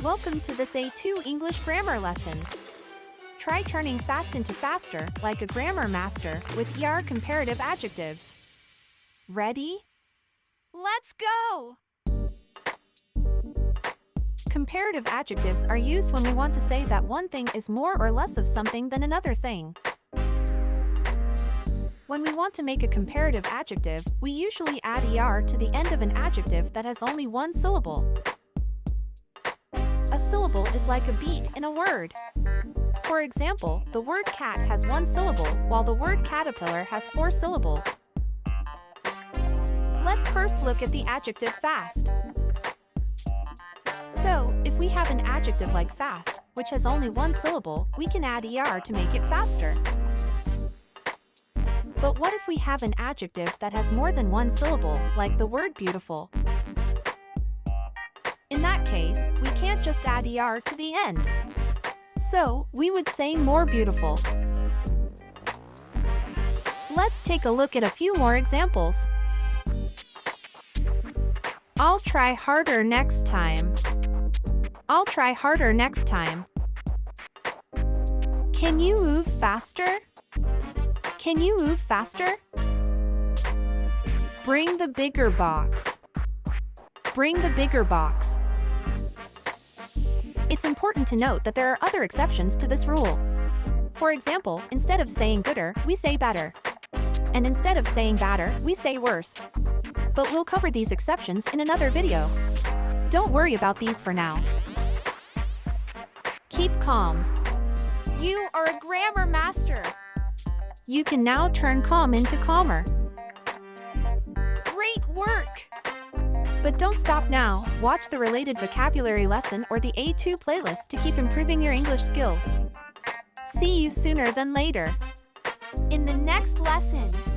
Welcome to this A2 English grammar lesson. Try turning fast into faster like a grammar master with comparative adjectives. Ready? Let's go! Comparative adjectives are used when we want to say that one thing is more or less of something than another thing. When we want to make a comparative adjective, we usually add er to the end of an adjective that has only one syllable. A syllable is like a beat in a word. For example, the word cat has one syllable, while the word caterpillar has 4 syllables. Let's first look at the adjective fast. So, if we have an adjective like fast, which has only one syllable, we can add er to make it faster. But what if we have an adjective that has more than one syllable, like the word beautiful? In that case, we can't just add er to the end. So, we would say more beautiful. Let's take a look at a few more examples. I'll try harder next time. I'll try harder next time. Can you move faster? Can you move faster? Bring the bigger box. Bring the bigger box. It's important to note that there are other exceptions to this rule. For example, instead of saying gooder, we say better. And instead of saying badder, we say worse. But we'll cover these exceptions in another video. Don't worry about these for now. Keep calm. You are a grammar master. You can now turn calm into calmer. Great work! But don't stop now. Watch the related vocabulary lesson or the A2 playlist to keep improving your English skills. See you sooner than later. In the next lesson.